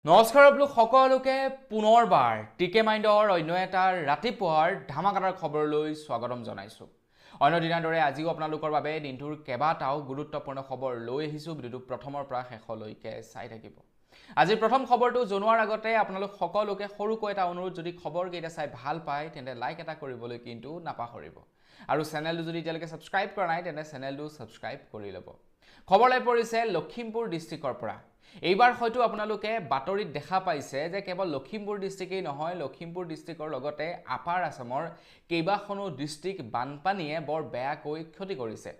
নমস্কাৰ আপোনালোক সকলোকে পুনৰবাৰ টিকে মাইণ্ডৰ অন্য এটা ৰাতিপুৱাৰ ধামাকাদাৰ খবৰলৈ স্বাগতম জনাইছোঁ। অন্য দিনাৰ দৰে আজিও আপোনালোকৰ বাবে দিনটোৰ কেইবাটাও গুৰুত্বপূৰ্ণ খবৰ লৈ আহিছোঁ। ভিডিঅ'টো প্ৰথমৰ পৰা শেষলৈকে চাই থাকিব। আজিৰ প্ৰথম খবৰটো জনোৱাৰ আগতে আপোনালোক সকলোকে সৰুকৈ এটা অনুৰোধ, যদি খবৰকেইটা চাই ভাল পায় তেন্তে লাইক এটা কৰিবলৈ কিন্তু নাপাহৰিব। আৰু চেনেলটো যদি এতিয়ালৈকে ছাবস্ক্ৰাইব কৰা নাই তেন্তে চেনেলটো ছাবস্ক্ৰাইব কৰি ল'ব। খবৰ লৈ পৰিছে লখিমপুৰ ডিষ্ট্ৰিক্টৰ পৰা। এইবাৰ হয়তো আপোনালোকে বাতৰিত দেখা পাইছে যে কেৱল লখিমপুৰ ডিষ্ট্ৰিক্টেই নহয়, লখিমপুৰ ডিষ্ট্ৰিক্টৰ লগতে আপাৰ আসামৰ কেইবাখনো ডিষ্ট্ৰিক্ট বানপানীয়ে বৰ বেয়াকৈ ক্ষতি কৰিছে।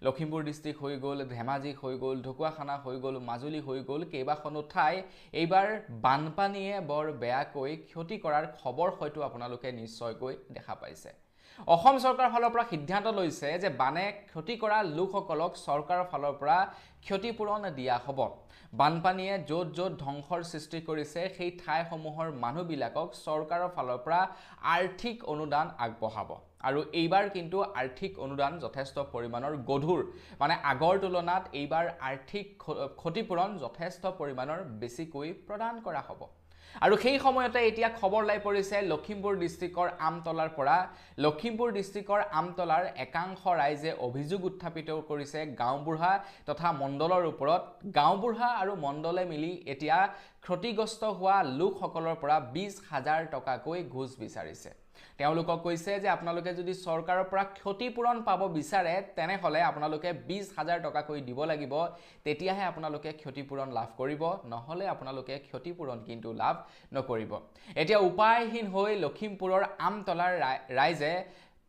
লখিমপুৰ ডিষ্ট্ৰিক্ট হৈ গ'ল, ধেমাজি হৈ গ'ল, ঢকুৱাখানা হৈ গ'ল, মাজুলী হৈ গ'ল, কেইবাখনো ঠাই এইবাৰ বানপানীয়ে বৰ বেয়াকৈ ক্ষতি কৰাৰ খবৰ হয়তো আপোনালোকে নিশ্চয়কৈ দেখা পাইছে। অসম চৰকাৰৰ ফালৰ পৰা সিদ্ধান্ত লৈছে যে বানে ক্ষতি কৰা লোকসকলক চৰকাৰৰ ফালৰ পৰা ক্ষতিপূৰণ দিয়া হ'ব। বানপানীয়ে য'ত য'ত ধ্বংসৰ সৃষ্টি কৰিছে সেই ঠাইসমূহৰ মানুহবিলাকক চৰকাৰৰ ফালৰ পৰা আৰ্থিক অনুদান আগবঢ়াব। আৰু এইবাৰ কিন্তু আৰ্থিক অনুদান যথেষ্ট পৰিমাণৰ গধুৰ, মানে আগৰ তুলনাত এইবাৰ আৰ্থিক ক্ষতিপূৰণ যথেষ্ট পৰিমাণৰ বেছিকৈ প্ৰদান কৰা হ'ব। আৰু সেই সময়তে এতিয়া খবৰ লাই পৰিছে লখিমপুৰ ডিষ্ট্ৰিক্টৰ আমতলাৰ পৰা। লখিমপুৰ ডিষ্ট্ৰিক্টৰ আমতলাৰ একাংশ ৰাইজে অভিযোগ উত্থাপিত কৰিছে গাঁওবুঢ়া তথা মণ্ডলৰ ওপৰত। গাঁওবুঢ়া আৰু মণ্ডলে মিলি এতিয়া ক্ষতিগ্ৰস্ত হোৱা লোকসকলৰ পৰা 20,000 টকাকৈ ঘোষ বিচাৰিছে। তেওঁলোকক কৈছে যে আপোনালোকে যদি চৰকাৰৰ পৰা ক্ষতিপূৰণ পাব বিচাৰে তেনেহ'লে আপোনালোকে 20,000 টকাকৈ দিব লাগিব, তেতিয়াহে আপোনালোকে ক্ষতিপূৰণ লাভ কৰিব, নহ'লে আপোনালোকে ক্ষতিপূৰণ কিন্তু লাভ নকৰিব। এতিয়া উপায়হীন হৈ লখিমপুৰৰ আমতলাৰ ৰাইজে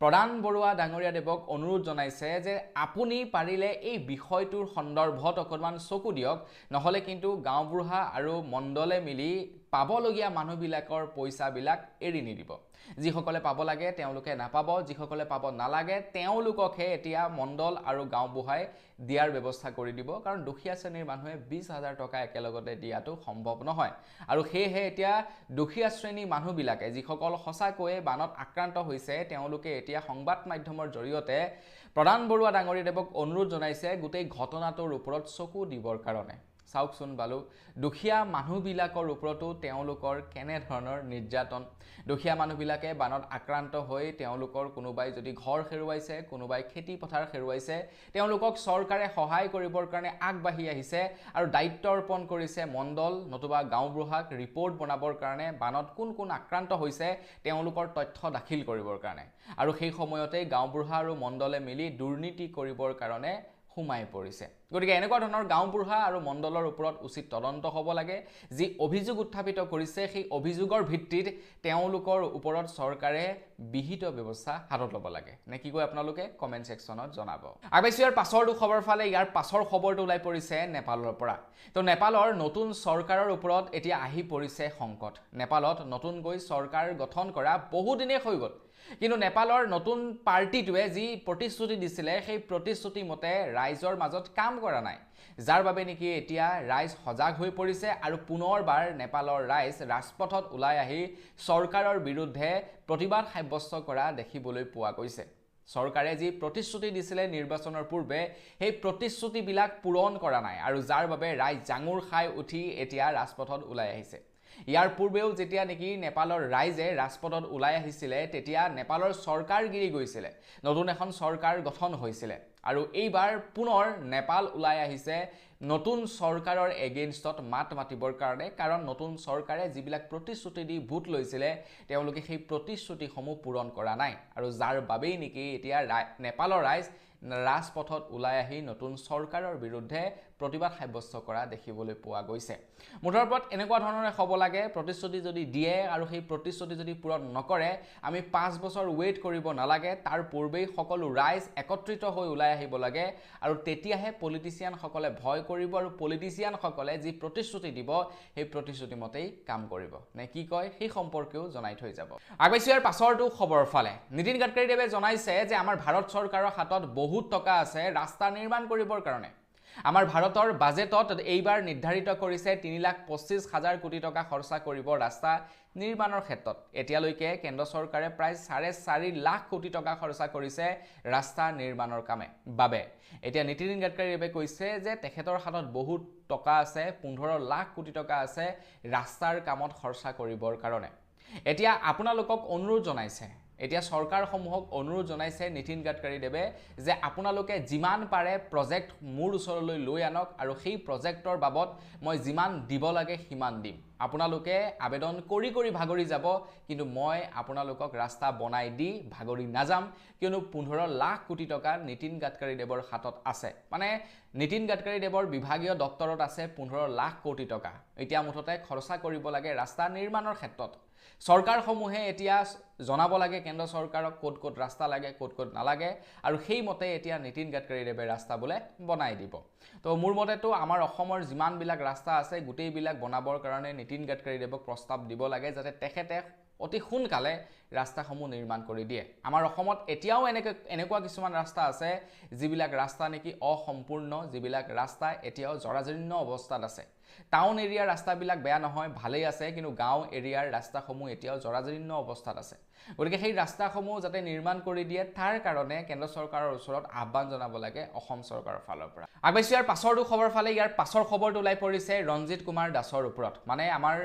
প্ৰধান বৰুৱা ডাঙৰীয়া দেৱক অনুৰোধ জনাইছে যে আপুনি পাৰিলে এই বিষয়টোৰ সন্দৰ্ভত অকণমান চকু দিয়ক, নহ'লে কিন্তু গাঁওবুঢ়া আৰু মণ্ডলে মিলি পাবলগীয়া মানুহবিলাকৰ পইচাবিলাক এৰি নিদিব। যিসকলে পাব লাগে তেওঁলোকে নাপাব, যিসকলে পাব নালাগে তেওঁলোককহে এতিয়া মণ্ডল আৰু গাঁওবুঢ়াই দিয়াৰ ব্যৱস্থা কৰি দিব। কাৰণ দুখীয়া শ্ৰেণীৰ মানুহে 20,000 টকা একেলগতে দিয়াটো সম্ভৱ নহয়। আৰু সেয়েহে এতিয়া দুখীয়া শ্ৰেণীৰ মানুহবিলাকে যিসকল সঁচাকৈয়ে বানত আক্ৰান্ত হৈছে তেওঁলোকে এতিয়া সংবাদ মাধ্যমৰ জৰিয়তে প্ৰধান বৰুৱা ডাঙৰীয়া দেৱক অনুৰোধ জনাইছে গোটেই ঘটনাটোৰ ওপৰত চকু দিবৰ কাৰণে। চাওকচোন বালু, দুখীয়া মানুহবিলাকৰ ওপৰতো তেওঁলোকৰ কেনেধৰণৰ নিৰ্যাতন। দুখীয়া মানুহবিলাকে বানত আক্ৰান্ত হৈ তেওঁলোকৰ কোনোবাই যদি ঘৰ হেৰুৱাইছে, কোনোবাই খেতি পথাৰ হেৰুৱাইছে, তেওঁলোকক চৰকাৰে সহায় কৰিবৰ কাৰণে আগবাঢ়ি আহিছে আৰু দায়িত্ব অৰ্পণ কৰিছে মণ্ডল নতুবা গাঁওবুঢ়াক ৰিপৰ্ট বনাবৰ কাৰণে, বানত কোন কোন আক্ৰান্ত হৈছে তেওঁলোকৰ তথ্য দাখিল কৰিবৰ কাৰণে। আৰু সেই সময়তেই গাঁওবুঢ়া আৰু মণ্ডলে মিলি দুৰ্নীতি কৰিবৰ কাৰণে সোমাই পৰিছে। গতিকে এনেকুৱা ধৰণৰ গাঁওবুঢ়া আৰু মণ্ডলৰ ওপৰত উচিত তদন্ত হ'ব লাগে। যি অভিযোগ উত্থাপিত কৰিছে সেই অভিযোগৰ ভিত্তিত তেওঁলোকৰ ওপৰত চৰকাৰে বিহিত ব্যৱস্থা হাতত ল'ব লাগে। নে কি কয় আপোনালোকে কমেণ্ট ছেকশ্যনত জনাব। আগবাইছোঁ ইয়াৰ পাছৰটো খবৰ ফালে। ইয়াৰ পাছৰ খবৰটো ওলাই পৰিছে নেপালৰ পৰা। তো নেপালৰ নতুন চৰকাৰৰ ওপৰত এতিয়া আহি পৰিছে সংকট। নেপালত নতুনকৈ চৰকাৰ গঠন কৰা বহুদিনেই হৈ গ'ল, কিন্তু নেপালৰ নতুন পাৰ্টিটোৱে যি প্ৰতিশ্ৰুতি দিছিলে সেই প্ৰতিশ্ৰুতি মতে ৰাইজৰ মাজত কাম কৰা নাই, যাৰ বাবে নেকি এতিয়া ৰাইজ সজাগ হৈ পৰিছে আৰু পুনৰবাৰ নেপালৰ ৰাইজ ৰাজপথত ওলাই আহি চৰকাৰৰ বিৰুদ্ধে প্ৰতিবাদ সাব্যস্ত কৰা দেখিবলৈ পোৱা গৈছে। চৰকাৰে যি প্ৰতিশ্ৰুতি দিছিলে নিৰ্বাচনৰ পূৰ্বে সেই প্ৰতিশ্ৰুতিবিলাক পূৰণ কৰা নাই, আৰু যাৰ বাবে ৰাইজ জাঙুৰ খাই উঠি এতিয়া ৰাজপথত ওলাই আহিছে। ইয়াৰ পূৰ্বেও যেতিয়া নেকি নেপালৰ ৰাইজে ৰাজপথত ওলাই আহিছিলে তেতিয়া নেপালৰ চৰকাৰ গিৰি গৈছিলে, নতুন এখন চৰকাৰ গঠন হৈছিলে। আৰু এইবাৰ পুনৰ নেপাল ওলাই আহিছে নতুন চৰকাৰৰ এগেইনষ্টত মাত মাতিবৰ কাৰণে, কাৰণ নতুন চৰকাৰে যিবিলাক প্ৰতিশ্ৰুতি দি ভোট লৈছিলে তেওঁলোকে সেই প্ৰতিশ্ৰুতিসমূহ পূৰণ কৰা নাই, আৰু যাৰ বাবেই নেকি এতিয়া নেপালৰ ৰাইজ ৰাজপথত ওলাই আহি নতুন চৰকাৰৰ বিৰুদ্ধে প্ৰতিবাদ সাব্যস্ত কৰা দেখিবলৈ পোৱা গৈছে। মুঠৰ ওপৰত এনেকুৱা ধৰণে হ'ব লাগে, প্ৰতিশ্ৰুতি যদি দিয়ে আৰু সেই প্ৰতিশ্ৰুতি যদি পূৰণ নকৰে আমি 5 বছৰ ৱেইট কৰিব নালাগে, তাৰ পূৰ্বেই সকলো ৰাইজ একত্ৰিত হৈ ওলাই আহিব লাগে, আৰু তেতিয়াহে পলিটিচিয়ানসকলে ভয় কৰিব আৰু পলিটিচিয়ানসকলে যি প্ৰতিশ্ৰুতি দিব সেই প্ৰতিশ্ৰুতি মতেই কাম কৰিব। নে কি কয় সেই সম্পৰ্কেও জনাই থৈ যাব। আগবাইছোঁ ইয়াৰ পাছৰটো খবৰ ফালে। নীতিন গাডকাৰীদেৱে জনাইছে যে আমাৰ ভাৰত চৰকাৰৰ হাতত বহুত টকা আছে ৰাস্তা নিৰ্মাণ কৰিবৰ কাৰণে। আমাৰ ভাৰতৰ বাজেটত এইবাৰ নিৰ্ধাৰিত কৰিছে 3,25,000 কোটি টকা খৰচা কৰিব ৰাস্তা নিৰ্মাণৰ ক্ষেত্ৰত। এতিয়ালৈকে কেন্দ্ৰ চৰকাৰে প্ৰায় 4.5 লাখ কোটি টকা খৰচা কৰিছে ৰাস্তা নিৰ্মাণৰ বাবে। এতিয়া নীতিন গাডকাৰীয়ে কৈছে যে তেখেতৰ হাতত বহুত টকা আছে, 15 লাখ কোটি টকা আছে ৰাস্তাৰ কামত খৰচা কৰিবৰ কাৰণে। এতিয়া আপোনালোকক অনুৰোধ জনাইছে, এতিয়া চৰকাৰসমূহক অনুৰোধ জনাইছে নীতিন গাডকাৰীদেৱে যে আপোনালোকে যিমান পাৰে প্ৰজেক্ট মোৰ ওচৰলৈ লৈ আনক আৰু সেই প্ৰজেক্টৰ বাবদ মই যিমান দিব লাগে সিমান দিম। আপোনালোকে আবেদন কৰি ভাগৰি যাব, কিন্তু মই আপোনালোকক ৰাস্তা বনাই দি ভাগৰি নাযাম, কিয়নো 15 লাখ কোটি টকা নীতিন গাডকাৰীদেৱৰ হাতত আছে। মানে নীতিন গাডকাৰীদেৱৰ বিভাগীয় দপ্তৰত আছে 15 লাখ কোটি টকা। এতিয়া মুঠতে খৰচা কৰিব লাগে ৰাস্তা নিৰ্মাণৰ ক্ষেত্ৰত। চৰকাৰসমূহে এতিয়া জনাব লাগে কেন্দ্ৰ চৰকাৰক ক'ত ক'ত ৰাস্তা লাগে, ক'ত ক'ত নালাগে, আৰু সেইমতে এতিয়া নীতিন গাডকাৰীদেৱে ৰাস্তা বোলে বনাই দিব। তো মোৰ মতেতো আমাৰ অসমৰ যিমানবিলাক ৰাস্তা আছে গোটেইবিলাক বনাবৰ কাৰণে নীতিন গাডকাৰীদেৱক প্ৰস্তাৱ দিব লাগে, যাতে তেখেতে অতি সোনকালে ৰাস্তাসমূহ নিৰ্মাণ কৰি দিয়ে। আমাৰ অসমত এতিয়াও এনেকুৱা কিছুমান ৰাস্তা আছে যিবিলাক ৰাস্তা নেকি অসম্পূৰ্ণ, যিবিলাক ৰাস্তা এতিয়াও জৰাজীৰ্ণ অৱস্থাত আছে। টাউন এৰিয়াৰ ৰাস্তাবিলাক বেয়া নহয়, ভালেই আছে, কিন্তু গাঁও এৰিয়াৰ ৰাস্তাসমূহ এতিয়াও জৰাজীৰ্ণ অৱস্থাত আছে। গতিকে সেই ৰাস্তাসমূহ যাতে নিৰ্মাণ কৰি দিয়ে তাৰ কাৰণে কেন্দ্ৰ চৰকাৰৰ ওচৰত আহ্বান জনাব লাগে অসম চৰকাৰৰ ফালৰ পৰা। আগবাইছোঁ ইয়াৰ পাছৰটো খবৰ ফালে। ইয়াৰ পাছৰ খবৰটো ওলাই পৰিছে ৰঞ্জিত কুমাৰ দাসৰ ওপৰত, মানে আমাৰ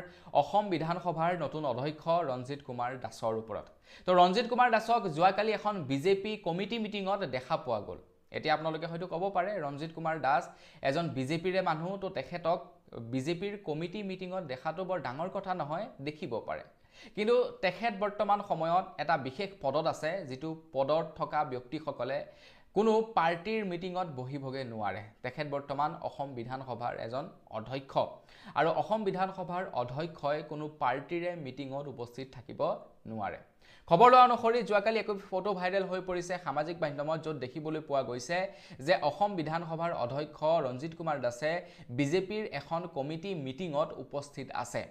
অসম বিধানসভাৰ নতুন অধ্যক্ষ ৰঞ্জিত কুমাৰ দাসৰ ওপৰত। তো ৰঞ্জিত কুমাৰ দাসক যোৱাকালি এখন বিজেপি কমিটি মিটিঙত দেখা পোৱা গ'ল। এতিয়া আপোনালোকে হয়তো ক'ব পাৰে ৰঞ্জিত কুমাৰ দাস এজন বিজেপিৰে মানুহ, তো তেখেতক বিজেপিৰ কমিটি মিটিঙত দেখাটো বৰ ডাঙৰ কথা নহয়, দেখিব পাৰে। কিন্তু তেখেত বৰ্তমান সময়ত এটা বিশেষ পদত আছে, যিটো পদত থকা ব্যক্তিসকলে কোনো পাৰ্টিৰ মিটিঙত বহিবগে নোৱাৰে। তেখেত বৰ্তমান অসম বিধানসভাৰ এজন অধ্যক্ষ, আৰু অসম বিধানসভাৰ অধ্যক্ষই কোনো পাৰ্টিৰে মিটিঙত উপস্থিত থাকিব নোৱাৰে। খবৰ লোৱা অনুসৰি যোৱাকালি একো ফটো ভাইৰেল হৈ পৰিছে সামাজিক মাধ্যমত, য'ত দেখিবলৈ পোৱা গৈছে যে অসম বিধানসভাৰ অধ্যক্ষ ৰঞ্জিত কুমাৰ দাসে বিজেপিৰ এখন কমিটি মিটিঙত উপস্থিত আছে,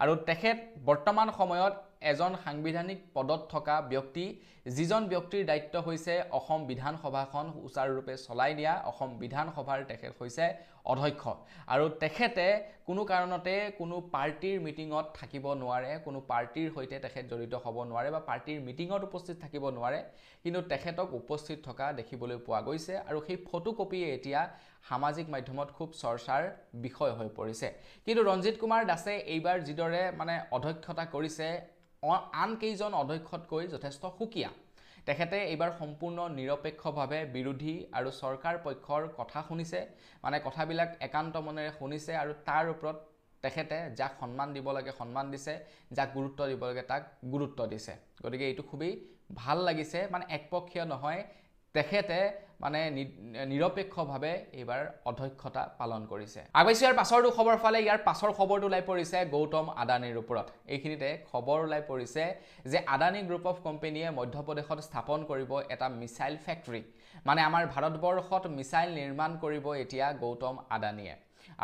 আৰু তেখেত বৰ্তমান সময়ত এজন সাংবিধানিক পদত থকা ব্যক্তি, যিজন ব্যক্তিৰ দায়িত্ব হৈছে অসম বিধানসভাখন সুচাৰুৰূপে চলাই নিয়া। অসম বিধানসভাৰ তেখেত হৈছে অধ্যক্ষ, আৰু তেখেতে কোনো কাৰণতে কোনো পাৰ্টিৰ মিটিঙত থাকিব নোৱাৰে, কোনো পাৰ্টিৰ সৈতে তেখেত জড়িত হ'ব নোৱাৰে বা পাৰ্টিৰ মিটিঙত উপস্থিত থাকিব নোৱাৰে, কিন্তু তেখেতক উপস্থিত থকা দেখিবলৈ পোৱা গৈছে, আৰু সেই ফটো কপিয়ে এতিয়া সামাজিক মাধ্যমত খুব চৰ্চাৰ বিষয় হৈ পৰিছে। কিন্তু ৰঞ্জিত কুমাৰ দাসে এইবাৰ যিদৰে মানে অধ্যক্ষতা কৰিছে আন কেইজন অধ্যক্ষতকৈ যথেষ্ট সুকীয়া। তেখেতে এইবাৰ সম্পূৰ্ণ নিৰপেক্ষভাৱে বিৰোধী আৰু চৰকাৰ পক্ষৰ কথা শুনিছে, মানে কথাবিলাক একান্ত মনেৰে শুনিছে, আৰু তাৰ ওপৰত তেখেতে যাক সন্মান দিব লাগে সন্মান দিছে, যাক গুৰুত্ব দিব লাগে তাক গুৰুত্ব দিছে। গতিকে এইটো খুবেই ভাল লাগিছে, মানে একপক্ষীয় নহয়, তেখেতে মানে নিৰপেক্ষভাৱে এইবাৰ অধ্যক্ষতা পালন কৰিছে। আগবাইছোঁ ইয়াৰ পাছৰটো খবৰ ফালে। ইয়াৰ পাছৰ খবৰটো ওলাই পৰিছে গৌতম আদানীৰ ওপৰত। এইখিনিতে খবৰ ওলাই পৰিছে যে আদানী গ্ৰুপ অফ কোম্পানীয়ে মধ্যপ্ৰদেশত স্থাপন কৰিব এটা মিছাইল ফেক্টৰী, মানে আমাৰ ভাৰতবৰ্ষত মিছাইল নিৰ্মাণ কৰিব এতিয়া গৌতম আদানীয়ে,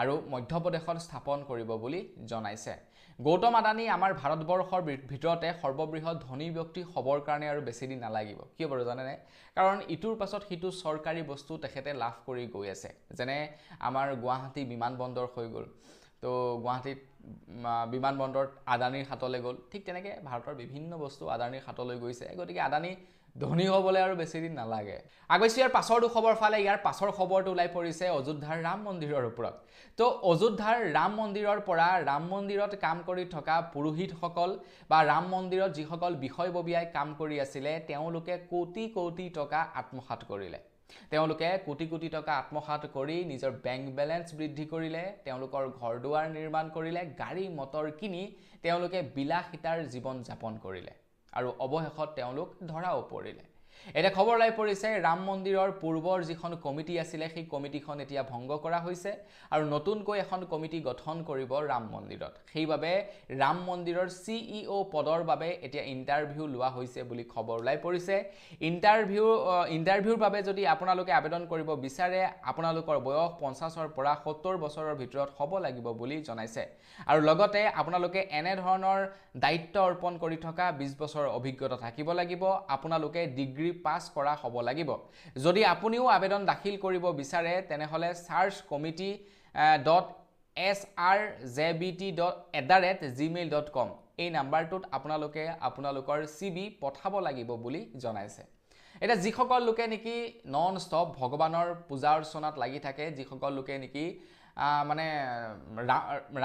আৰু মধ্যপ্ৰদেশত স্থাপন কৰিব বুলি জনাইছে। গৌতম আদানী আমাৰ ভাৰতবৰ্ষৰ ভিতৰতে সৰ্ববৃহৎ ধনী ব্যক্তি হ'বৰ কাৰণে আৰু বেছি দিন নালাগিব। কিয় বাৰু জানেনে? কাৰণ ইটোৰ পাছত সিটো চৰকাৰী বস্তু তেখেতে লাভ কৰি গৈ আছে। যেনে আমাৰ গুৱাহাটী বিমানবন্দৰ হৈ গ'ল, তো গুৱাহাটীত বিমানবন্দৰত আদানীৰ হাতলৈ গ'ল, ঠিক তেনেকৈ ভাৰতৰ বিভিন্ন বস্তু আদানীৰ হাতলৈ গৈছে। গতিকে আদানী ধনী হ'বলৈ আৰু বেছি দিন নালাগে। আগবাইছোঁ ইয়াৰ পাছৰটো খবৰ ফালে। ইয়াৰ পাছৰ খবৰটো ওলাই পৰিছে অযোধ্যাৰ ৰাম মন্দিৰৰ ওপৰত। তো অযোধ্যাৰ ৰাম মন্দিৰৰ পৰা ৰাম মন্দিৰত কাম কৰি থকা পুৰোহিতসকল বা ৰাম মন্দিৰত যিসকল বিষয়ববীয়াই কাম কৰি আছিলে, তেওঁলোকে কোটি কোটি টকা আত্মসাৎ কৰিলে। তেওঁলোকে কোটি কোটি টকা আত্মসাৎ কৰি নিজৰ বেংক বেলেঞ্চ বৃদ্ধি কৰিলে, তেওঁলোকৰ ঘৰ দুৱাৰ নিৰ্মাণ কৰিলে, গাড়ী মটৰ কিনি তেওঁলোকে বিলাসিতাৰ জীৱন যাপন কৰিলে, আৰু অৱশেষত তেওঁলোক ধৰাও পৰিলে। এটা খবৰ ওলাই পৰিছে ৰাম মন্দিৰৰ পূৰ্বৰ যিখন কমিটি আছিলে সেই কমিটিখন এতিয়া ভংগ কৰা হৈছে, আৰু নতুনকৈ এখন কমিটি গঠন কৰিব ৰাম মন্দিৰত। সেইবাবে ৰাম মন্দিৰৰ CEO পদৰ বাবে এতিয়া ইণ্টাৰভিউ লোৱা হৈছে বুলি খবৰ ওলাই পৰিছে। ইণ্টাৰভিউৰ বাবে যদি আপোনালোকে আবেদন কৰিব বিচাৰে, আপোনালোকৰ বয়স 50ৰ পৰা 70 বছৰৰ ভিতৰত হ'ব লাগিব বুলি জনাইছে, আৰু লগতে আপোনালোকে এনেধৰণৰ দায়িত্ব অৰ্পণ কৰি থকা 20 বছৰৰ অভিজ্ঞতা থাকিব লাগিব। আপোনালোকে ডিগ্ৰী ডিগ্ৰী পাছ কৰা হ'ব লাগিব যদি আপুনিও আবেদন দাখিল কৰিব বিচাৰে তেনেহলে searchcommittee.srjbt@gmail.com এই নাম্বাৰটোত আপোনালোকে আপোনালোকৰ CV পঠাব লাগিব বুলি জনাইছে এটা যিসকল লোকে নেকি নন ষ্টপ ভগৱানৰ পূজা অৰ্চনাত লাগি থাকে যিসকল লোকে নেকি মানে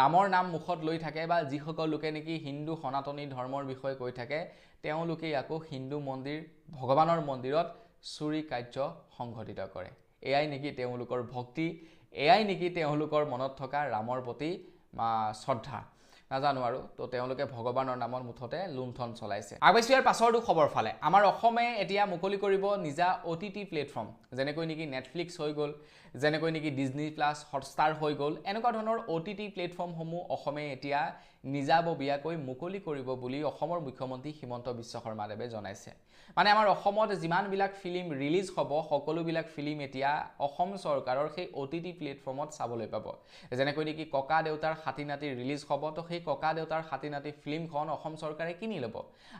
ৰামৰ নাম মুখত লৈ থাকে বা যিসকল লোকে নেকি হিন্দু সনাতনী ধৰ্মৰ বিষয়ে কৈ থাকে তেওঁলোকে আকৌ হিন্দু মন্দিৰ ভগৱানৰ মন্দিৰত চুৰি কাৰ্য সংঘটিত কৰে এয়াই নেকি তেওঁলোকৰ ভক্তি এয়াই নেকি তেওঁলোকৰ মনত থকা ৰামৰ প্ৰতি শ্ৰদ্ধা নাজানো আৰু তো তেওঁলোকে ভগৱানৰ নামৰ মুঠতে লুণ্ঠন চলাইছে আগবাইছো ইয়াৰ পাছৰটো খবৰ ফালে আমাৰ অসমে এতিয়া মুকলি কৰিব নিজা OTT প্লেটফৰ্ম যেনেকৈ নেকি নেটফ্লিক্স হৈ গ'ল যেনেকৈ নেকি ডিজনি প্লাছ হটষ্টাৰ হৈ গ'ল এনেকুৱা ধৰণৰ OTT প্লেটফৰ্মসমূহ অসমে এতিয়া নিজাববীয়াকৈ মুকলি কৰিব বুলি অসমৰ মুখ্যমন্ত্ৰী হিমন্ত বিশ্ব শৰ্মাদেৱে জনাইছে মানে আমাৰ অসমত যিমানবিলাক ফিল্ম ৰিলিজ হ'ব সকলোবিলাক ফিল্ম এতিয়া অসম চৰকাৰৰ সেই OTT প্লেটফৰ্মত চাবলৈ পাব যেনেকৈ নেকি ককা দেউতাৰ হাতীনাতি ৰিলিজ হ'ব তো সেই ককা দেউতাৰ হাতীনাতি ফিল্মখন অসম চৰকাৰে কিনি ল'ব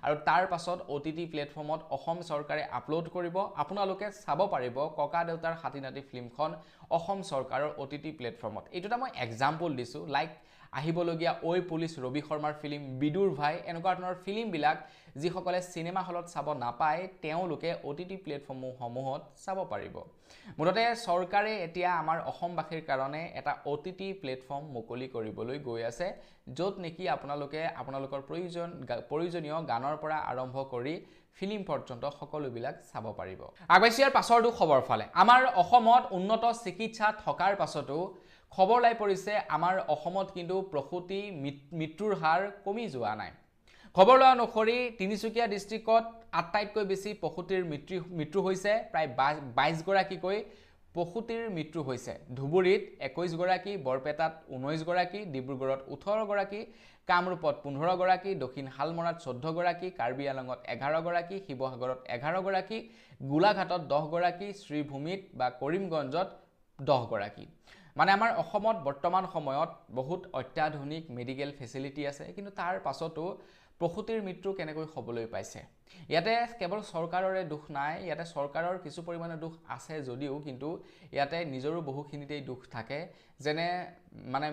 আৰু তাৰ পাছত OTT প্লেটফৰ্মত অসম চৰকাৰে আপলোড কৰিব আপোনালোকে চাব পাৰিব ককা দেউতাৰ হাতীনাতি ফিল্মখন অসম চৰকাৰৰ OTT প্লেটফৰ্মত এইটোটা মই এক্সাম্পল দিছো লাইক আহিবলগীয়া ঐ পুলিচ ৰবি শৰ্মাৰ ফিল্ম বিদুৰ ভাই এনেকুৱা ধৰণৰ ফিল্মবিলাক যিসকলে সিনেমা হলত চাব নাপায় তেওঁলোকে OTT প্লেটফৰ্মসমূহত চাব পাৰিব মুঠতে চৰকাৰে এতিয়া আমাৰ অসমবাসীৰ কাৰণে এটা OTT প্লেটফৰ্ম মুকলি কৰিবলৈ গৈ আছে য'ত নেকি আপোনালোকে আপোনালোকৰ প্ৰয়োজনীয় গানৰ পৰা আৰম্ভ কৰি ফিল্ম পৰ্যন্ত সকলোবিলাক চাব পাৰিব আগবাইছো ইয়াৰ পাছৰটো খবৰ ফালে আমাৰ অসমত উন্নত চিকিৎসা থকাৰ পাছতো খবৰ লাই পৰিছে আমাৰ অসমত কিন্তু প্ৰসূতি মৃত্যুৰ হাৰ কমি যোৱা নাই খবৰ লোৱা অনুসৰি তিনিচুকীয়া ডিস্ট্ৰিক্টত আটাইতকৈ বেছি প্ৰসূতিৰ মৃত্যু হৈছে প্ৰায় 22 গৰাকীকৈ প্ৰসূতিৰ মৃত্যু হৈছে ধুবুৰীত 21 গৰাকী বৰপেটাত 19 গৰাকী ডিব্ৰুগড়ত 18 গৰাকী কামৰূপত 15 গৰাকী দক্ষিণ হালমৰাত 14 গৰাকী কাৰ্বি আলঙত 11 গৰাকী শিৱসাগৰত 11 গৰাকী গোলাঘাটত 10 গৰাকী শ্ৰীভূমিত বা কৰিমগঞ্জত 10 গৰাকী মানে আমাৰ অসমত বৰ্তমান সময়ত বহুত অত্যাধুনিক মেডিকেল ফেচিলিটি আছে কিন্তু তাৰ পাছতো প্ৰসূতিৰ মৃত্যু কেনেকৈ হ'বলৈ পাইছে ইয়াতে কেৱল চৰকাৰৰে দুখ নাই ইয়াতে চৰকাৰৰ কিছু পৰিমাণে দুখ আছে যদিও কিন্তু ইয়াতে নিজৰো বহুখিনিতেই দুখ থাকে যেনে মানে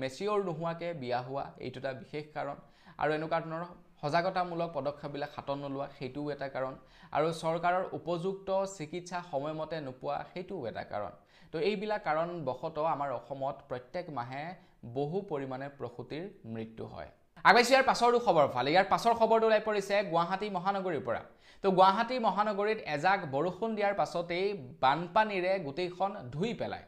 মেচিয়ৰ নোহোৱাকে বিয়া হোৱা এইটোটা বিশেষ কাৰণ আৰু এনেকুৱা ধৰণৰ সজাগতামূলক পদক্ষেপবিলাক হাতত নোলোৱা সেইটোও এটা কাৰণ আৰু চৰকাৰৰ উপযুক্ত চিকিৎসা সময়মতে নোপোৱা সেইটোও এটা কাৰণ তো এইবিলাক কাৰণ বশতঃ আমাৰ অসমত প্ৰত্যেক মাহে বহু পৰিমাণে প্ৰসূতিৰ মৃত্যু হয় আগবাইছো ইয়াৰ পাছৰটো খবৰ ফালে ইয়াৰ পাছৰ খবৰটো ওলাই পৰিছে গুৱাহাটী মহানগৰীৰ পৰা তো গুৱাহাটী মহানগৰীত এজাক বৰষুণ দিয়াৰ পাছতেই বানপানীৰে গোটেইখন ধুই পেলায়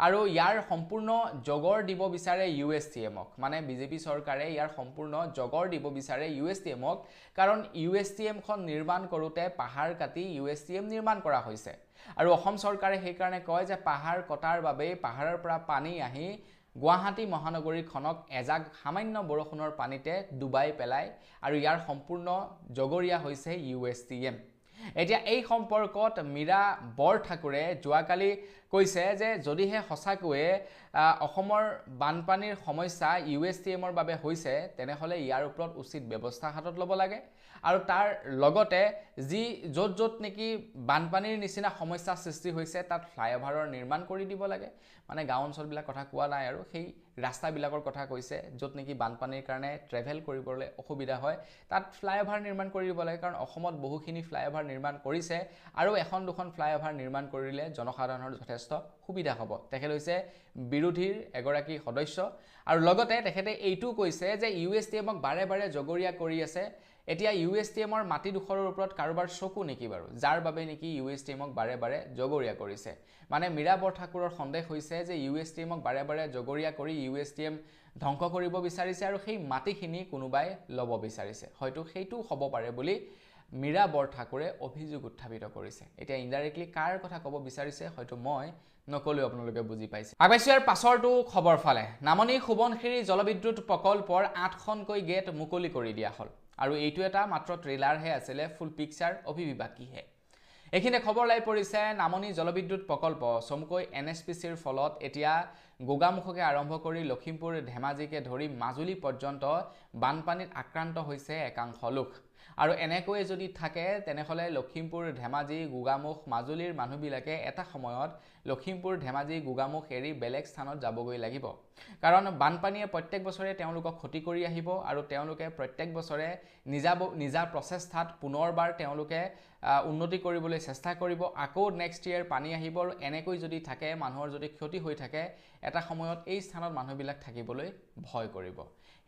আৰু ইয়াৰ সম্পূৰ্ণ জগৰ দিব বিচাৰে USTMক মানে বিজেপি চৰকাৰে ইয়াৰ সম্পূৰ্ণ জগৰ দিব বিচাৰে USTMক কাৰণ USTMখন নিৰ্মাণ কৰোতে পাহাৰ কাটি USTM নিৰ্মাণ কৰা হৈছে আৰু অসম চৰকাৰে সেই কাৰণে কয় যে পাহাৰ কটাৰ বাবে পাহাৰৰ পৰা পানী আহি গুৱাহাটী মহানগৰীখনক এজাক সামান্য বৰষুণৰ পানীতে ডুবাই পেলায় আৰু ইয়াৰ সম্পূৰ্ণ জগৰীয়া হৈছে USTM এতিয়া এই সম্পৰ্কত মীৰা বৰঠাকুৰে যোৱাকালি কৈছে যে যদিহে সঁচাকৈয়ে অসমৰ বানপানীৰ সমস্যা USTMৰ বাবে হৈছে তেনেহলে ইয়াৰ ওপৰত উচিত ব্যৱস্থা হাতত ল'ব লাগে আৰু তাৰ লগতে যি য'ত নেকি বানপানীৰ নিচিনা সমস্যা সৃষ্টি হৈছে তাত ফ্লাইঅভাৰৰ নিৰ্মাণ কৰি দিব লাগে মানে গাঁও অঞ্চলবিলাক কথা কোৱা নাই আৰু সেই ৰাস্তাবিলাকৰ কথা কৈছে য'ত নেকি বানপানীৰ কাৰণে ট্ৰেভেল কৰিবলৈ অসুবিধা হয় তাত ফ্লাইঅভাৰ নিৰ্মাণ কৰি দিব লাগে কাৰণ অসমত বহুখিনি ফ্লাইঅভাৰ নিৰ্মাণ কৰিছে আৰু এখন দুখন ফ্লাইঅভাৰ নিৰ্মাণ কৰিলে জনসাধাৰণৰ যথেষ্ট সুবিধা হ'ব তেখেত হৈছে বিৰোধীৰ এগৰাকী সদস্য আৰু লগতে তেখেতে এইটো কৈছে যে USTMক বাৰে বাৰে জগৰীয়া কৰি আছে এতিয়া USTMৰ মাটি দুখৰৰ ওপৰত কাৰোবাৰ চকু নেকি বাৰু যাৰ বাবে নেকি USTMক বাৰে বাৰে জগৰীয়া কৰিছে মানে মীৰা বৰঠাকুৰৰ সন্দেহ হৈছে যে USTMক বাৰে বাৰে জগৰীয়া কৰি USTM ধ্বংস কৰিব বিচাৰিছে আৰু সেই মাটিখিনি কোনোবাই ল'ব বিচাৰিছে হয়তো সেইটো হ'ব পাৰে বুলি মীৰা বৰঠাকুৰে অভিযোগ উত্থাপিত কৰিছে এতিয়া ইনডাইৰেক্টলি কাৰ কথা ক'ব বিচাৰিছে হয়তো মই নকলেও আপোনালোকে বুজি পাইছে আগবাইছো ইয়াৰ পাছৰটো খবৰ ফালে নামনি সোৱণশিৰি জলবিদ্যুৎ প্ৰকল্পৰ 8খনকৈ গেট মুকলি কৰি দিয়া হ'ল আৰু এইটো এটা মাত্ৰ ট্ৰেইলাৰহে আছিলে ফুল পিকচাৰ অভিবাকীহে এইখিনি খবৰ লাই পৰিছে নামনি জলবিদ্যুৎ প্ৰকল্প চমুকৈ NSPCৰ ফলত এতিয়া গোগামুখকে আৰম্ভ কৰি লখিমপুৰ ধেমাজিকে ধৰি মাজুলী পৰ্যন্ত বানপানীত আক্ৰান্ত হৈছে একাংশ লোক আৰু এনেকৈ যদি থাকে তেনেহ'লে লখিমপুৰ ধেমাজি গোগামুখ মাজুলীৰ মানুহবিলাকে এটা সময়ত লখিমপুৰ ধেমাজি গোগামুখ এৰি বেলেগ স্থানত যাবগৈ লাগিব কাৰণ বানপানীয়ে প্ৰত্যেক বছৰে তেওঁলোকক ক্ষতি কৰি আহিব আৰু তেওঁলোকে প্ৰত্যেক বছৰে নিজা প্ৰচেষ্টাত পুনৰবাৰ তেওঁলোকে উন্নতি কৰিবলৈ চেষ্টা কৰিব আকৌ নেক্সট ইয়াৰ পানী আহিব আৰু এনেকৈ যদি থাকে মানুহৰ যদি ক্ষতি হৈ থাকে এটা সময়ত এই স্থানত মানুহবিলাক থাকিবলৈ ভয় কৰিব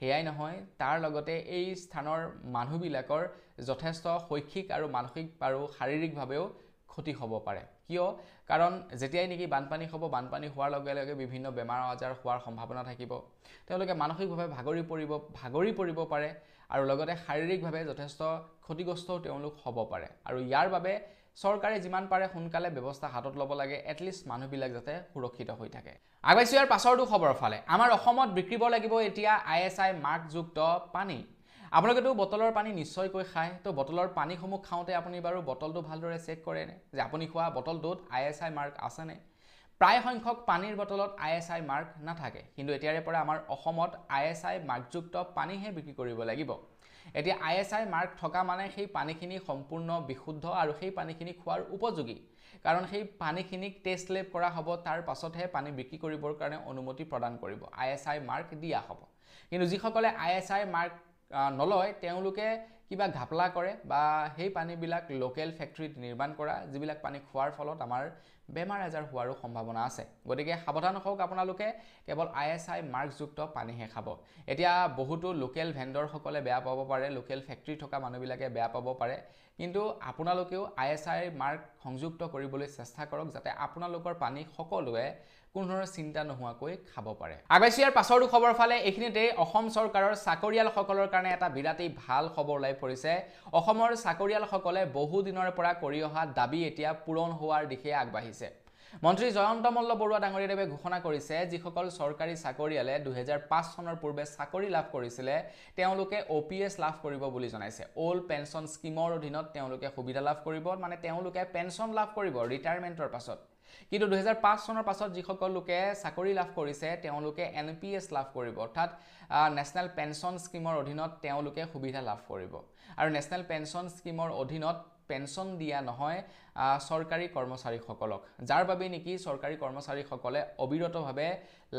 হেয়াই নহয় তাৰ লগতে এই স্থানৰ মানুহবিলাকৰ যথেষ্ট শৈক্ষিক আৰু মানসিক আৰু শাৰীৰিকভাৱেও ক্ষতি হ'ব পাৰে কিয় কাৰণ যেতিয়াই নেকি বানপানী হ'ব বানপানী হোৱাৰ লগে লগে বিভিন্ন বেমাৰ আজাৰ হোৱাৰ সম্ভাৱনা থাকিব তেওঁলোকে মানসিকভাৱে ভাগৰি পৰিব পাৰে আৰু লগতে শাৰীৰিকভাৱে যথেষ্ট ক্ষতিগ্ৰস্তও তেওঁলোক হ'ব পাৰে আৰু ইয়াৰ বাবে চৰকাৰে যিমান পাৰে সোনকালে ব্যৱস্থা হাতত ল'ব লাগে এটলিষ্ট মানুহবিলাক যাতে সুৰক্ষিত হৈ থাকে আগাইছো ইয়াৰ পাছৰটো খবৰৰ ফালে আমাৰ অসমত বিক্ৰীব লাগিব এতিয়া ISI মাৰ্কযুক্ত পানী আপোনালোকেতো বটলৰ পানী নিশ্চয়কৈ খায় তো বটলৰ পানীসমূহ খাওঁতে আপুনি বাৰু বটলটো ভালদৰে চেক কৰেনে যে আপুনি খোৱা বটলটোত ISI মাৰ্ক আছেনে প্ৰায় সংখ্যক পানীৰ বটলত ISI মাৰ্ক নাথাকে কিন্তু এতিয়াৰে পৰা আমাৰ অসমত ISI মাৰ্কযুক্ত পানীহে বিক্ৰী কৰিব লাগিব এতিয়া ISI মাৰ্ক থকা মানে সেই পানীখিনি সম্পূৰ্ণ বিশুদ্ধ আৰু সেই পানীখিনি খোৱাৰ উপযোগী কাৰণ সেই পানীখিনিক টেষ্ট লেব কৰা হ'ব তাৰ পাছতহে পানী বিক্ৰী কৰিবৰ কাৰণে অনুমতি প্ৰদান কৰিব ISI মাৰ্ক দিয়া হ'ব কিন্তু যিসকলে ISI মাৰ্ক নলয় তেওঁলোকে কিবা ঘাপলা কৰে বা সেই পানীবিলাক লোকেল ফ্যাক্টৰীত নিৰ্মাণ কৰা যিবিলাক পানী খোৱাৰ ফলত আমাৰ বেমাৰ আজাৰ হোৱাৰো সম্ভাৱনা আছে গতিকে সাৱধান হওক আপোনালোকে কেৱল ISI মাৰ্কযুক্ত পানীহে খাব এতিয়া বহুতো লোকেল ভেন্ডৰ সকলে বেয়া পাব পাৰে লোকেল ফ্যাক্টৰী থকা মানুহবিলাকে বেয়া পাব পাৰে কিন্তু আপোনালোকেও ISI মাৰ্ক সংযুক্ত কৰিবলৈ চেষ্টা কৰক যাতে আপোনালোকৰ পানী সকলোৱে কোনো ধৰণৰ চিন্তা নোহোৱাকৈ খাব পাৰে আগাইছো ইয়াৰ পাছৰটো খবৰ ফালে এইখিনিতে অসম চৰকাৰৰ চাকৰিয়ালসকলৰ কাৰণে এটা বিৰাটেই ভাল খবৰ ওলাই পৰিছে অসমৰ চাকৰিয়ালসকলে বহু দিনৰ পৰা কৰি অহা দাবী এতিয়া পূৰণ হোৱাৰ দিশে আগবাঢ়িছে মন্ত্ৰী জয়ন্ত মল্ল বৰুৱা ডাঙৰীয়াদেৱে ঘোষণা কৰিছে যিসকল চৰকাৰী চাকৰিয়ালে 2005 চনৰ পূৰ্বে চাকৰি লাভ কৰিছিলে তেওঁলোকে OPS লাভ কৰিব বুলি জনাইছে অল পেনশন স্কিমৰ অধীনত তেওঁলোকে সুবিধা লাভ কৰিব মানে তেওঁলোকে পেনশন লাভ কৰিব ৰিটায়াৰমেন্টৰ পাছত কিন্তু 2005 চনৰ পাছত যিসকল লোকে চাকৰি লাভ কৰিছে তেওঁলোকে NPS লাভ কৰিব অৰ্থাৎ নেশনাল পেনশন স্কিমৰ অধীনত তেওঁলোকে সুবিধা লাভ কৰিব আৰু নেশনাল পেনশন স্কিমৰ অধীনত পেনশন দিয়া নহয় সৰকাৰি কৰ্মচাৰীসকলক যাৰ বাবে নেকি সৰকাৰি কৰ্মচাৰীসকলে অবিৰতভাৱে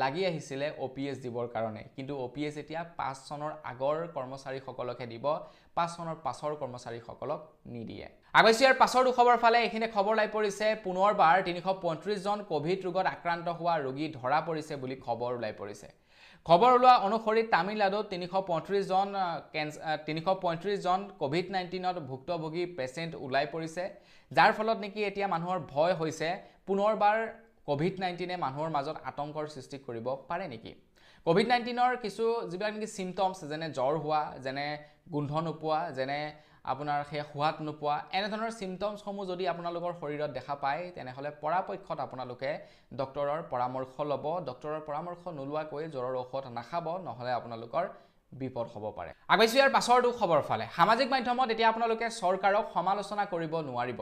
লাগি আহিছিল OPS দিবৰ কাৰণে কিন্তু OPS এতিয়া 5 চনৰ আগৰ কৰ্মচাৰীসকলকে দিব 5 চনৰ পাছৰ কৰ্মচাৰীসকলক নিদিয়ে আগৈছিয়াৰ পাছৰ খবৰ ফালে এখিনে খবৰ লাই পৰিছে পুনৰবাৰ 335 জন কোভিড ৰোগত আক্ৰান্ত হোৱা ৰোগী ধৰা পৰিছে বুলি খবৰ লাই পৰিছে খবৰ ওলোৱা অনুসৰি তামিলনাডুত 335 জন কোভিড-19ত ভুক্তভোগী পেশেন্ট উলাই পৰিছে যাৰ ফলত নেকি এতিয়া মানুহৰ ভয় হৈছে পুনৰবাৰ কোভিড-19এ মানুহৰ মাজত আতংকৰ সৃষ্টি কৰিব পাৰে নেকি কোভিড-19ৰ কিছু যিবিলাক নেকি সিম্পটমছ যেনে জ্বৰ হোৱা যেনে গোন্ধ নোপোৱা যেনে আপোনাৰ হে হুৱাত নোপোৱা এনে ধৰণৰ সিম্পটমছ সমূহ যদি আপোনালোকৰ শৰীৰত দেখা পায় তেনেহলে পৰাপক্ষত আপোনালোকে ডক্টৰৰ পৰামৰ্শ ল'ব ডক্টৰৰ পৰামৰ্শ নোলোৱাকৈ জ্বৰৰ ঔষধ নাখাব নহলে আপোনালোকৰ বিপদ হ'ব পাৰে আগৈছো ইয়াৰ পাছৰটো খবৰ ফালে সামাজিক মাধ্যমত এতিয়া আপোনালোকে চৰকাৰক সমালোচনা কৰিব নোৱাৰিব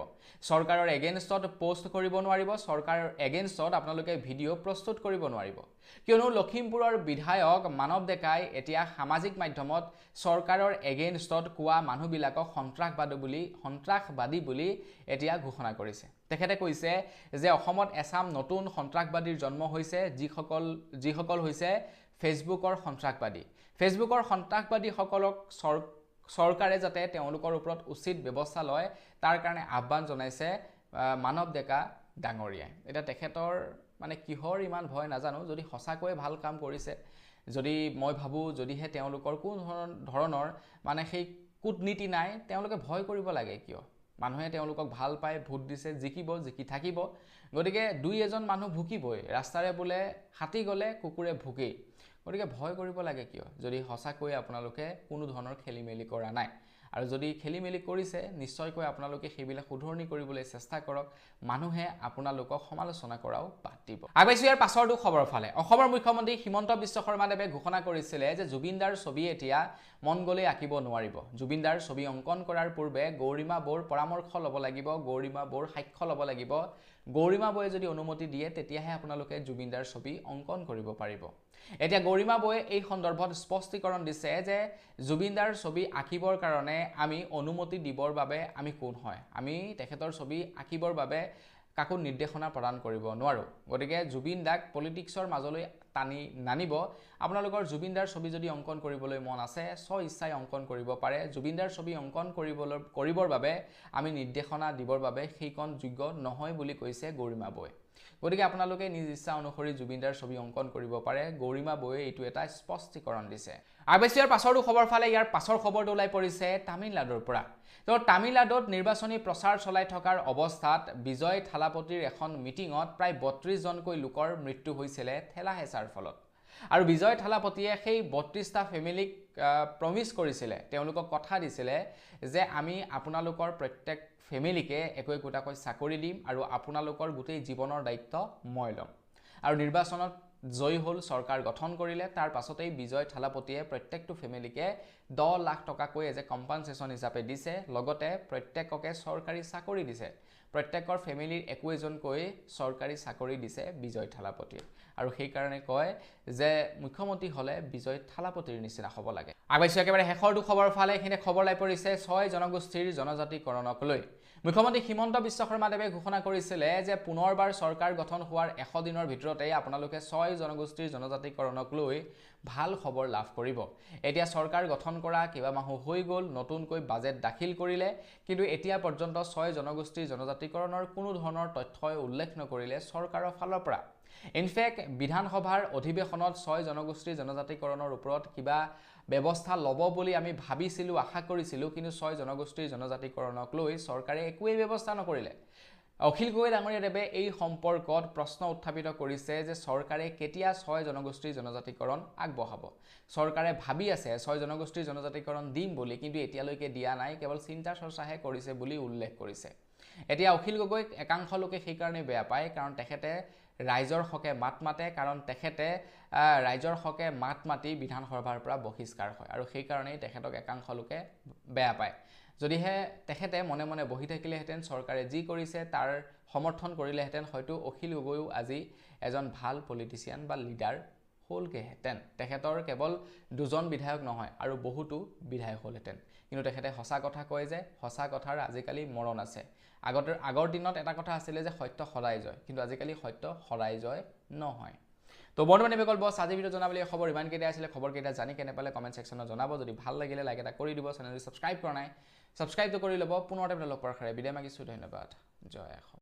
চৰকাৰৰ এগেইনষ্টত পোষ্ট কৰিব নোৱাৰিব চৰকাৰৰ এগেইনষ্টত আপোনালোকে ভিডিঅ' প্ৰস্তুত কৰিব নোৱাৰিব কিয়নো লখিমপুৰৰ বিধায়ক মানৱ ডেকাই এতিয়া সামাজিক মাধ্যমত চৰকাৰৰ এগেইনষ্টত কোৱা মানুহবিলাকক সন্ত্ৰাসবাদী বুলি এতিয়া ঘোষণা কৰিছে তেখেতে কৈছে যে অসমত এছাম নতুন সন্ত্ৰাসবাদীৰ জন্ম হৈছে যিসকল হৈছে ফেসবুকৰ সন্ত্ৰাসবাদী সকলক চৰকাৰে যাতে তেওঁলোকৰ ওপৰত উচিত ব্যৱস্থা লয় তাৰ কাৰণে আহ্বান জনাইছে মানৱ ডেকা ডাঙৰীয়াই এটা তেখেতৰ মানে কিহৰ ইমান ভয় নাজানো যদি সঁচাকৈ ভাল কাম কৰিছে যদি মই ভাবো যদিহে তেওঁলোকৰ কোন ধৰণৰ মানে সেই কূটনীতি নাই তেওঁলোকে ভয় কৰিব লাগে কিয় মানুহে তেওঁলোকক ভাল পায় ভোট দিছে জিকি থাকিব গতিকে দুই এজন মানুহ ভুকিবই ৰাস্তাৰে বোলে হাতী গলে কুকুৰে ভুকে গতিকে ভয় কৰিব লাগে কিয় যদি সঁচাকৈ আপোনালোকে কোনো ধৰণৰ খেলিমেলি কৰা নাই আৰু যদি খেলিমেলি কৰিছে নিশ্চয়কৈ আপোনালোকে সেইবিলাক শুধৰণি কৰিবলৈ চেষ্টা কৰক মানুহে আপোনালোকক সমালোচনা কৰাও বাদ দিব আগৈছো ইয়াৰ পাছৰটো খবৰ ফালে অসমৰ মুখ্যমন্ত্ৰী হিমন্ত বিশ্ব শৰ্মাদেৱে ঘোষণা কৰিছিলে যে জুবিনদাৰ ছবি এতিয়া মন গলে আঁকিব নোৱাৰিব জুবিনদাৰ ছবি অংকন কৰাৰ পূৰ্বে গৌৰিমা বৌৰ পৰামৰ্শ ল'ব লাগিব গৌৰিমা বৌৰ সাক্ষ্য ল'ব লাগিব গৌৰিমা বৌয়ে যদি অনুমতি দিয়ে তেতিয়াহে আপোনালোকে জুবিনদাৰ ছবি অংকন কৰিব পাৰিব এতিয়া গৌৰিমা বৌয়ে এই সন্দৰ্ভত স্পষ্টীকৰণ দিছে যে জুবিনদাৰ ছবি আঁকিবৰ কাৰণে আমি অনুমতি দিবৰ বাবে আমি কোন হয় আমি তেখেতৰ ছবি আঁকিবৰ বাবে কাকো নিৰ্দেশনা প্ৰদান কৰিব নোৱাৰো গতিকে জুবিন দাক পলিটিক্সৰ মাজলৈ টানি নানিব আপোনালোকৰ জুবিন দাৰ ছবি যদি অংকন কৰিবলৈ মন আছে স্ব ইচ্ছাই অংকন কৰিব পাৰে জুবিন দাৰ ছবি অংকন কৰিবৰ বাবে আমি নিৰ্দেশনা দিবৰ বাবে সেইখন যোগ্য নহয় বুলি কৈছে গৌৰিমা বৈ গতিকে আপোনালোকে নিজ ইচ্ছা অনুসৰি জুবিন দাৰ ছবি অংকন কৰিব পাৰে গৌৰিমা বৈয়ে এইটো এটা স্পষ্টীকৰণ দিছে আবেচিয়াৰ পাছৰ খবৰ ফালে ইয়াৰ পাছৰ খবৰটো ওলাই পৰিছে তামিলনাডুৰ পৰা তো তামিলনাডুত নিৰ্বাচনী প্ৰচাৰ চলাই থকাৰ অৱস্থাত বিজয় থালাপতিৰ এখন মিটিঙত প্ৰায় 32 জনকৈ লোকৰ মৃত্যু হৈছিল ঠেলাহেঁচাৰ ফলত আৰু বিজয় থালাপতিয়ে সেই 32টা ফেমিলিক প্ৰমিস কৰিছিলে তেওঁলোকক কথা দিছিলে যে আমি আপোনালোকৰ প্ৰত্যেক ফেমিলিকে একোটাকৈ চাকৰি দিম আৰু আপোনালোকৰ গোটেই জীৱনৰ দায়িত্ব মই ল'ম আৰু নিৰ্বাচনত জয় হল সৰকাৰ গঠন কৰিলে তাৰ পাছতেই বিজয় থালাপতিয়ে প্ৰত্যেকটো ফেমিলিকে 10 লাখ টকাকৈ এজ এ কম্পনসেশন হিচাপে দিছে লগতে প্ৰত্যেককে সৰকাৰি চাকৰি দিছে প্ৰত্যেকৰ ফেমিলিৰ 21 জনকৈ সৰকাৰি চাকৰি দিছে বিজয় থালাপতিয়ে আৰু সেই কাৰণে কয় যে মুখ্যমন্ত্ৰী হলে বিজয় থালাপতিৰ নিচিনা হ'ব লাগে আগবাইছো একেবাৰে শেষৰটো খবৰ ফালে এখিনি খবৰ লাই পৰিছে 6 জনগোষ্ঠীৰ জনজাতিকৰণক লৈ মুখ্যমন্ত্ৰী হিমন্ত বিশ্ব শৰ্মাদেৱে ঘোষণা কৰিছিলে যে পুনৰবাৰ সৰকাৰ গঠন হোৱাৰ 100 দিনৰ ভিতৰতে আপোনালোকে 6 জনগোষ্ঠীৰ জনজাতিকৰণক লৈ ভাল খবৰ লাভ কৰিব এতিয়া সৰকাৰ গঠন কৰা কিবা মাহ হৈ গল নতুনকৈ বাজেট দাখিল কৰিলে কিন্তু এতিয়া পৰ্যন্ত 6 জনগোষ্ঠীৰ জনজাতিকৰণৰ কোনো ধৰণৰ তথ্যই উল্লেখ নকৰিলে সৰকাৰৰ ফালৰ পৰা ইনফেক্ট বিধানসভাৰ অধিৱেশনত 6 জনগোষ্ঠীৰ জনজাতিকৰণৰ ওপৰত কিবা ব্যৱস্থা লব বুলি আমি ভাবিছিলো আশা কৰিছিলো কিন্তু 6 জনগোষ্ঠীৰ জনজাতিকৰণক লৈ সৰকাৰে একোৱে ব্যৱস্থা নকৰিলে অখিল গগৈ ডাঙৰীয়াদেৱে এই সম্পৰ্কত প্ৰশ্ন উত্থাপিত কৰিছে যে সৰকাৰে কেতিয়া 6 জনগোষ্ঠীৰ জনজাতিকৰণ আগবঢ়াব সৰকাৰে ভাবি আছে 6 জনগোষ্ঠীৰ জনজাতিকৰণ দিম বুলি কিন্তু এতিয়ালৈকে দিয়া নাই কেৱল চিন্তা চৰ্চাহে কৰিছে বুলি উল্লেখ কৰিছে এতিয়া অখিল গগৈ একাংশ লোকে সেই কাৰণে বেয়া পায় কাৰণ তেখেতে ৰাইজৰ হকে মাত মাতে কাৰণ তেখেতে ৰাইজৰ হকে মাত মাতি বিধানসভাৰ পৰা বহিষ্কাৰ হয় আৰু সেই কাৰণেই তেখেতক একাংশ লোকে বেয়া পায় যদিহে তেখেতে মনে মনে বহি থাকিলেহেঁতেন সৰকাৰে যি কৰিছে তাৰ সমৰ্থন কৰিলেহেঁতেন হয়তো অখিল গগৈও আজি এজন ভাল পলিটিচিয়ান বা লিডাৰ হলকেহেঁতেন তেখেতৰ কেৱল দুজন বিধায়ক নহয় আৰু বহুতো বিধায়ক হলহেঁতেন কিন্তু তেখেতে সঁচা কথা কয় যে সঁচা কথাৰ আজিকালি মৰণ আছে আগৰ দিনত এটা কথা আছিল যে সত্য সদায় জয় কিন্তু আজিকালি সত্য সদায় জয় নহয় তো বন্ধুবান্ধৱ বিকল বস আজি ভিডিও জনাবলৈ খবৰ ইমান কেইটা আছিল খবৰ কেইটা জানি কেনে পালে কমেন্ট সেকশনত জনাব যদি ভাল লাগিলে লাইক এটা কৰি দিব চেনেলটো সাবস্ক্ৰাইব কৰা নাই সাবস্ক্ৰাইব কৰি লব পুনৰ এটা লগ পোৱাৰ খাৰে বিদায় মাগিছো ধন্যবাদ জয় অসম